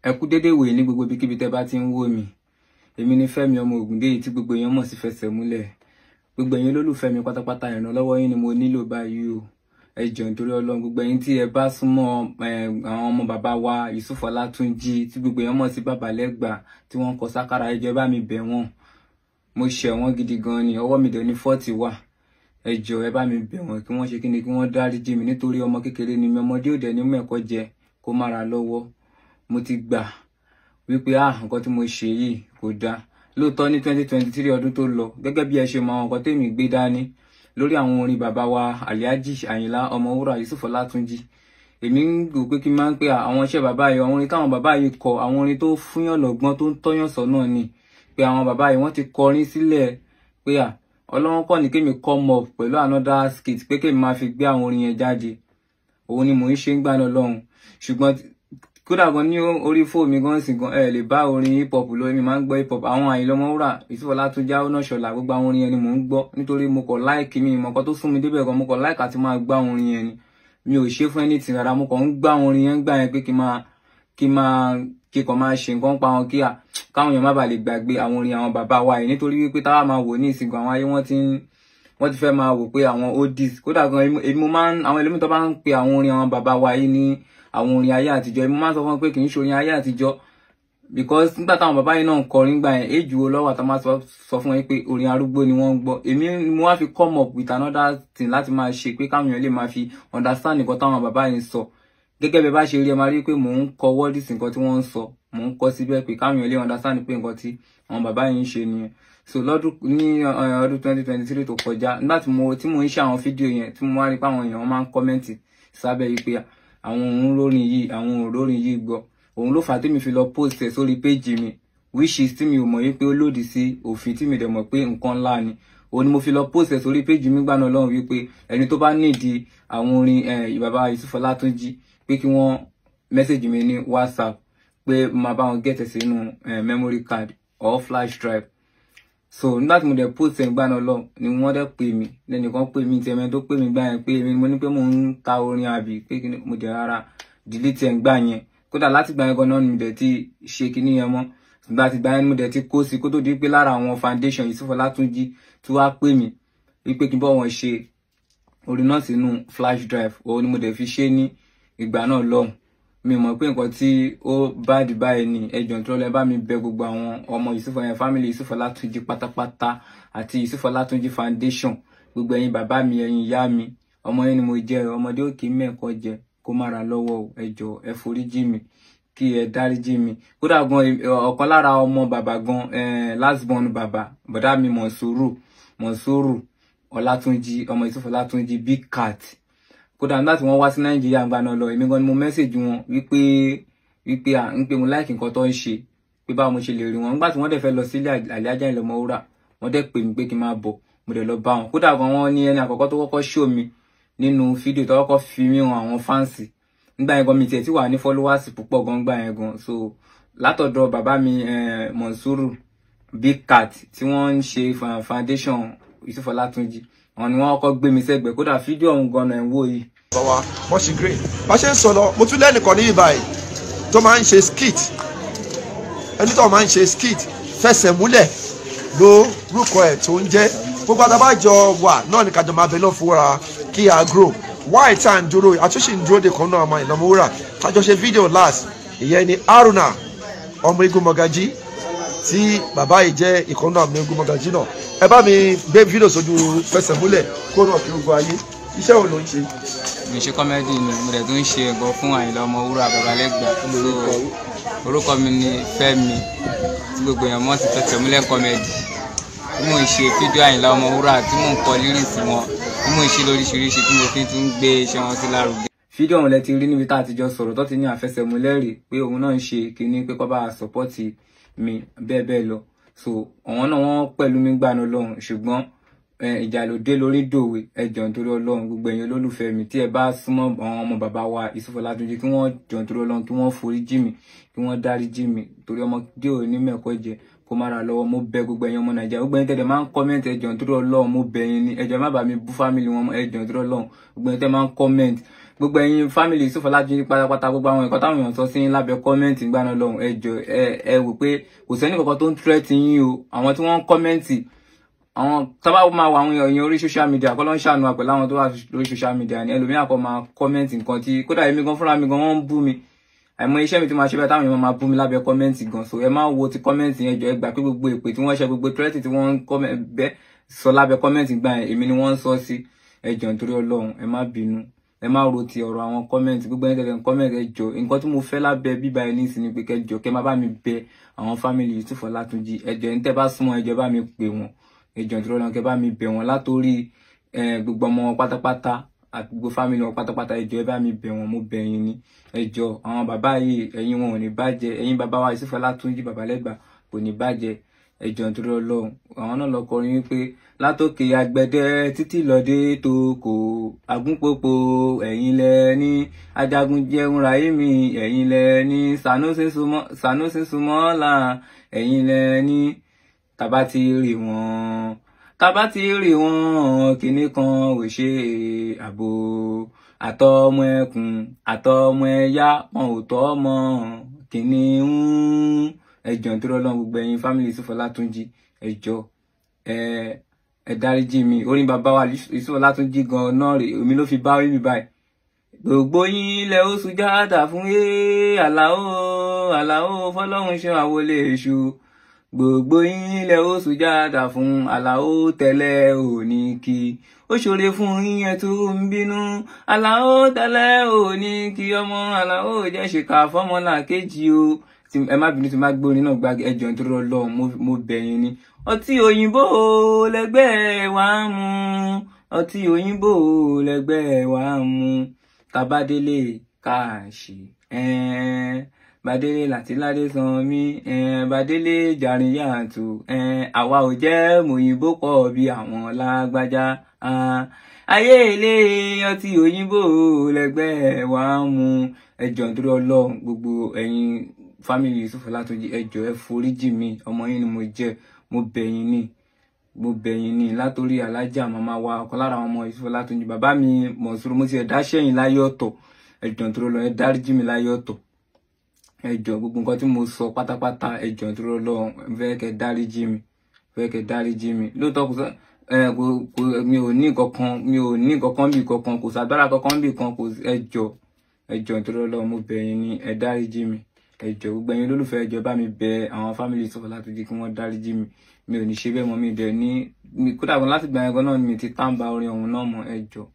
Ẹ kú dédé wòye ní gbogbo ibikíbi tẹ́ bá ti ń wò mí. Èmi ni Fẹ́mi ọmọ Ògúndèyí tí gbogbo èèyàn mọ̀ sí Fẹsẹ̀múlẹ̀. Gbogbo ẹ̀yin olólùfẹ́ mi pátápátá ìrànlọ́wọ́ yín ni mo nílò báyìí o. Ẹ jọ̀ọ́ nítorí Ọlọ́run, gbogbo ẹ̀yin tí ẹ bá súnmọ́ àwọn ọmọ bàbá wa Yusuf Ọlátúnjí tí gbogbo èèyàn mọ̀ sí Bàbá Lẹ́gbà tí wọ́n kọ sákàrà, ẹ jọ̀ọ́ bá mi bẹ̀ wọ́n. Mo ṣẹ̀ wọ́n gidi gan ni, ọwọ́ mi dẹ̀ ní 40 wà. Ẹ jọ̀ọ́ ẹ bá mi bẹ̀ wọ́n kí wọ́n ṣe kíni, kí wọ́n dáríjì mi nítorí ọmọ kékeré ni mi, ọmọdé ò dẹ̀ ní mú ẹ̀kọ́ jẹ kó má ra lọ́wọ́. Mo ti gbà wípé nǹkan tí mo ṣe yìí kò dáa. Lóòótọ́ ní 2023 ọdún tó lọ, gẹ́gẹ́ bí ẹ ṣe mọ àwọn nǹkan tèmi gbé dání lórí àwọn orin bàbá wa Alhaji Àyìnlá Ọmọwúrà Yusuf Ọlátúnjí. Èmi ń rò pé kí n máa ń pè àwọn iṣẹ́ bàbá yìí, àwọn orin táwọn bàbá yìí kọ, àwọn orin tó fúnyàn lọ́gbọ́n tó ń tọ́yàn sọ́nà ni. Pé àwọn bàbá yìí wọ́n ti kọrin sílẹ̀ pé Ọlọ́run kọ́ ni kémi come up pẹ̀lú another skit pé kémi máa fi gbé àwọn orin yẹn jáde. Òun ni mò ń ṣe ń gbà lọ́lọ́run. Ṣùgbọ́n kódà gan ní orí fóònù mi gan sì gan lè bá orin hip hop lọ, èmi máa ń gbọ́ hip hop. Àwọn Àyìnlá Ọmọwúrà Yusuf Ọlátúnjí Ọ̀nà Ṣọlá, gbogbo àwọn orin yẹn ni mò ń gbọ́ nítorí mo kàn like mi ìmọ̀ kan tó sún mi débẹ̀ gan, mo kàn like àti máa gbọ́ àwọn orin yẹn ni. Mi ò ṣe fún anything rárá, mo kàn ń gbọ́ àwọn orin yẹn gbà yẹn pé kí kàn máa ṣe nǹkan pa wọn kí káwọn èèyàn má bàa lè gbàgbé àwọn orin àwọn bàbá wa yìí, nítorí wípé táwa máa wò ní ìsìnkú àwọn ayé wọ́n ti fẹ́ máa wò pé àwọn oldies. Kódà gan èmi mo máa ń àwọn ẹlòmíì tó bá ń pe àwọn orin àwọn bàbá wa yìí ní àwọn orin ayé àtijọ́, èmi máa ń sọ fún wọn pé kì í ṣe orin ayé àtijọ́, because nígbà táwọn bàbá yìí náà ń kọrin gbà yẹn age wo lọ́wọ́ àtàwọn máa sọ fún wọn pé orin arúgbó ni wọ́n ń gbọ́. Èmi mo wá fi come up with another thing láti máa ṣe pé káwọn èèyàn lè máa fi understand nǹkan táwọn bàbá yìí ń sọ. Gẹ́gẹ́ bí ẹ bá ṣe rí ẹ máa rí pé mò ń kọ words nǹkan tí wọ́n ń sọ, mò ń kọ síbẹ̀ pé káwọn èèyàn lè understand pé nǹkan tí àwọn bàbá yìí ń ṣe nìyẹn. So ní ọdún 2023 tó kọjá, nígbà tí mo ń ṣe àwọn fídíò yẹn tí mo wá rí pé àwọn èèyàn máa ń kọ́mẹ́ǹtì sábẹ́ yìí pé àwọn òun lórin yìí, àwọn òrórin yìí gbọ́, òun ló fà tèmi fi lọ post ẹ̀ sórí péjì mi, which is tí mi ò mọ̀ yìí pé ó lòdì sí òfin, tí mi dẹ̀ mọ̀ pé nǹkan ńlá ni. Òun ni mo fi lọ post ẹ̀ sórí péjì mi gbà náà lọ́hùn wípé ẹni tó bá nídìí àwọn orin bàbá Yusuf Ọlátúnjí pé kí wọ́n message mi ní WhatsApp pé máa bá wọn get ẹ̀ sínú memory card or flash drive. So nígbà tí mo dẹ̀ post ẹ̀ gbà náà lọ ni wọ́n dẹ̀ pè mí, lẹ́nìkan pè mí, tẹ̀mẹ́ tó pè mí gbà yẹn pé èmi mo ní pé mò ń ka orin àbí pé mo dẹ̀ rárá delete ẹ̀ gbà yẹn. Kódà láti gbà yẹn gan náà ni mo dẹ̀ ti ṣe kíní yẹn mọ́. Nígbà tí gbà yẹn mo dẹ̀ ti kó sí kó tó di pé lára àwọn foundation Yusuf Ọlátúnjí tí wàá pè mí wípé kí n bọ́ wọn ṣe orin náà sínú flash drive. Òun ni mo dẹ̀ fi ṣe ní ìgbà náà lọ́hùn. Mi mọ̀ pé nǹkan tí ó bá di báyìí ni. Ẹ jọ̀ọ́ nítorí Ọlọ́run, ẹ bá mi bẹ̀ gbogbo àwọn ọmọ Yusuf family Yusuf Ọlátúnjí pátápátá àti Yusuf Ọlátúnjí foundation, gbogbo ẹ̀yin bàbá mi, ẹ̀yin ìyá mi, ọmọ yín ni mo jẹ́, ọmọdé ò kì í mẹ́ẹ̀kọ́ jẹ kó má ra lọ́wọ́ o. Ẹ jọ̀ọ́ ẹ foríjì mi, kí ẹ dáríjì mi. Kódà gan ọ̀kan lára ọmọ bàbá gan last born bàbá bọ̀dá mi Mọ̀nsúrù Ọlátúnjí, ọmọ Yusuf Ọlátúnjí Big Cat. Kódà nígbà tí wọ́n wá sí Nàìjíríà gbà náà lọ, èmi gan ni mo message wọn wípé mo like nǹkan tó ń ṣe, pé báwo mo ṣe lè rí wọn. Nígbà tí wọ́n dẹ̀ fẹ́ lọ sílé Alhaji Àyìnlá Ọmọwúrà, wọ́n dẹ̀ pè mí pé kí n máa bọ̀, mo dẹ̀ lọ bá wọn. Kódà gan wọ́n ní ẹni àkọ́kọ́ tó kọ́kọ́ show mi nínú fídíò tó kọ́kọ́ fi mí hàn àwọn fáǹsì. Nígbà yẹn gan mi tiẹ̀ tí wà ní followers púpọ̀ gan gbà yẹn gan. So látọ̀dọ̀ bàbá mi Mọ̀nsúrù Big Cat tí wọ́n ń ṣe foundation Yusuf Ọlátúnjí, àwọn ni wọ́n kọ́kọ́ gbé mi sẹ́gbẹ̀ẹ́. Kódà fídíò ọ̀hún gan náà ń wò yìí. Bàbá wọ́n ṣe great. Bá ṣe ń sọ lọ, mo tún lẹ́nìkan ní ìbàyí tó máa ń ṣe skit. Ẹni tó máa ń ṣe skit Fẹsẹ̀múlẹ̀ lórúkọ ẹ̀ tó ń jẹ́. Gbogbo àtàbájọ wà náà ní kájọ máa bẹ lọ fúnra kí a grow. Why time dúró àtúnṣe ń dúró de kan náà Àyìnlá Ọmọwúrà. Kájọ ṣe fídíò last. Ìyẹn ni Haruna ọmọ Igun Mọ̀gájí tí bàbá yìí jẹ́ ìkan náà ọmọ Igun Mọ̀gájí náà. Ẹ bá mi gbé fídíò sójú Fẹsẹ̀múlẹ̀ kó náà kí gbogbo ayé. Iṣẹ́ wo ló ń ṣe? Mo ṣe kọ́mẹ́dì ni, mo dẹ̀ tún ń ṣe ẹ̀gọ́ fún Àyìnlá Ọmọwúrà Bàbá Lẹ́gbà. Orúkọ mi ni Fẹ́mi tí gbogbo èèyàn mọ̀ sí Fẹsẹ̀múlẹ̀ kọ́mẹ́dì. Tí mò ń ṣe fídíò Àyìnlá Ọmọwúrà, tí mò ń kọ lyrics wọn, tí mò ń ṣe lóríṣiríṣi, tí mo fi tún gbé iṣẹ́ wọn sí lárugẹ. Fídíò ọ̀hún lẹ ti rí níbi tá a ti jọ sọ̀rọ̀ tó ti ní Fẹsẹ̀múlẹ̀ rè pé òun náà ń ṣe kíní pé kó bá support mi bẹ́ẹ̀ bẹ́ẹ̀ lọ. So àwọn náà wọ́n pẹ̀lú mi gbà náà lọ́hùn, ṣùgbọ́n ìjà ló dé lórí dòwe. Ẹ jọ̀ọ́ nítorí Ọlọ́run, gbogbo ẹ̀yin olólùfẹ́ mi tí ẹ bá súnmọ́ àwọn ọmọ bàbá wa Yusuf Ọlátúnjí, kí wọ́n jọ̀ọ́ nítorí Ọlọ́run, kí wọ́n foríjì mi, kí wọ́n dáríjì mi, torí ọmọdé ò ní mẹ́ẹ̀kọ́ jẹ kó má ra lọ́wọ́. Mo bẹ̀ gbogbo ẹ̀yin ọmọ Nàìjíríà, gbogbo ẹ̀yin tẹ́lẹ̀ máa ń comment, ẹ jọ̀ọ́ nítorí Ọlọ́run, mo bẹ̀ yín ni, ẹ jọ̀ọ́ má bá mi bú family wọn, ẹ jọ̀ọ́ nítorí Ọlọ́run, gbogbo ẹ̀yin tẹ́lẹ̀ máa ń comment gbogbo ẹ̀yin family Yusuf Ọlátúnjí pátápátá gbogbo àwọn nǹkan táwọn èèyàn sọ sí lábẹ́ kọ́mẹ́ǹtì nígbà náà lọ́hùn ẹ jọ̀ọ́ ẹ wò pé kò sẹ́ni kankan tó ń threat yín o àwọn tí wọ́n ń kọ́mẹ́ǹtì àwọn tábà máa wà àwọn èèyàn orí social media kọ́ ló ń ṣàánú àpẹ̀lú àwọn tó wà lórí social media ni ẹlòmíràn kan máa kọ́mẹ́ǹtì nǹkan tí kódà èmi gan fúnra mi gan wọ́n ń bú mi àìmọ̀ iṣẹ́ mi tí máa ṣe bẹ́ẹ̀ táwọn èèyàn máa bú mi lábẹ́ kọ́mẹ́ǹtì gan so ẹ máa wo ti kọ́mẹ́ǹtì yẹn jọ̀ọ́ ẹ gbà pé gbogbo èpè tí wọ́n ṣe gbogbo threat tí wọ́n ń sọ lábẹ́ kọ́mẹ́ǹtì gbà yẹn èmi ni wọ́n ń sọ sí ẹ jọ̀ọ́ nítorí Ọlọ́run ẹ má bínú ẹ má ro ti ọ̀rọ̀ àwọn kọ́mẹ́ǹtì gbogbo ẹni tẹ̀lé kọ́mẹ́ǹtì ẹ jọ̀ọ́ nǹkan tí mo fẹ́ lábẹ́ bíbá ẹni sí ni pé kẹjọ kẹ má bá mi bẹ àwọn family Yusuf Ọlátúnjí ẹ jọ̀ọ́ ẹni tẹ́ bá súnmọ́ ẹ jọ̀ọ́ bá mi pè wọ́n ẹ jọ̀ọ́ nítorí Ọlọ́run kẹ bá mi bẹ̀ wọ́n látorí gbogbo ọmọ wọn pátápátá àti gbogbo family wọn pátápátá ẹ jọ̀ọ́ ẹ bá mi bẹ̀ wọ́n mo bẹ̀ yín ni ẹ jọ̀ọ́ àwọn bàbá yìí ẹ̀yin wọn ò ní bàjẹ́ ẹ̀yin bàbá wa Yusuf Ọlátúnjí bàbá lẹ́gbà kò ní bàjẹ́ ẹ jọ̀ọ́ nítorí Ọlọ́run àwọn náà lọ kọrin wípé látòkè àgbẹ̀dẹ títí lọdẹ tó kò agúnpòpò ẹ̀yin lẹ ní ajagun jẹun Ráyìmí ẹ̀yin lẹ ní Sanusi Sumola ẹ̀yin lẹ ní tàbá ti rí wọn kinní kan ò ṣe àbò àtọmọ ẹkùn àtọmọ ẹyá wọn ò tọ́ ọmọ kinní ẹ jọ̀ọ́ nítorí Ọlọ́run gbogbo ẹ̀yin family Yusuf Ọlátúnjí ẹ jọ̀ọ́ ẹ dáríjì mi orin bàbá wa Yusuf Ọlátúnjí gan náà rè omi ló fi bá orí mi báyìí gbogbo yín ilẹ̀ ó sùjádà fún àlàó fọlọ́run ṣe àwọlé èṣù gbogbo yín ilẹ̀ ó sùjádà fún àlàó tẹ́lẹ̀ òní kí ó ṣoore fún yín ẹ tún ń bínú àlàó tẹ́lẹ̀ òní kí ọmọ àlàó jẹ́ ṣèkà fọ́mọlà kejì o ẹ má bínú tí má gbé orin náà gbági ẹ jọ̀ọ́ nítorí Ọlọ́run mo bẹ̀ yín ni ọtí òyìnbó lẹgbẹ́ wa ń mu ọtí òyìnbó lẹgbẹ́ wa ń mu tabadélé káàṣì badélé láti ládé san mí badélé jàríyàtò àwa ò jẹ́ mòyìnbó pọ̀ bí àwọn lágbájá ayé ilé ọtí òyìnbó lẹgbẹ́ wa ń mu ẹ jọ̀ọ́ nítorí Ọlọ́run gbogbo ẹ̀yin family Yusuf Ọlátúnjí ẹ jọ̀ọ́ ẹ foríjì mi ọmọ yín ni mo jẹ́ mo bẹ̀ yín ní látorí alájà màmá wa ọ̀kan lára àwọn ọmọ Yusuf Ọlátúnjí bàbá mi Mọ̀nsúrù mo ti ẹ̀ dáṣẹ́yìn láyé ọ̀tọ̀ ẹ jọ̀ọ́ nítorí Ọlọ́run ẹ dáríjì mi láyé ọ̀tọ̀ ẹ jọ̀ọ́ gbogbo nǹkan tí mo sọ pátápátá ẹ jọ̀ọ́ nítorí Ọlọ́run fẹ́ kẹ́ dáríjì mi lóòótọ́ mi ò ní kankan bí kankan kò sàgbára kankan bí kan kò ẹ jọ̀ọ́ nítorí Ọlọ́run mo bẹ̀ yín ní ẹ dáríjì mi ẹ jọ̀ọ́ gbogbo ẹ̀yin olólùfẹ́ ẹ jọ̀ọ́ bá mi bẹ̀ àwọn family Yusuf Ọlátúnjí kí wọ́n dáríjì mi ò ní ṣe bẹ́ẹ̀ mọ́ mi dẹ̀ ní kódà láti gbà yẹn gan náà mi ti tàǹbà orin ọ̀hún náà mọ́ ẹ jọ̀ọ́.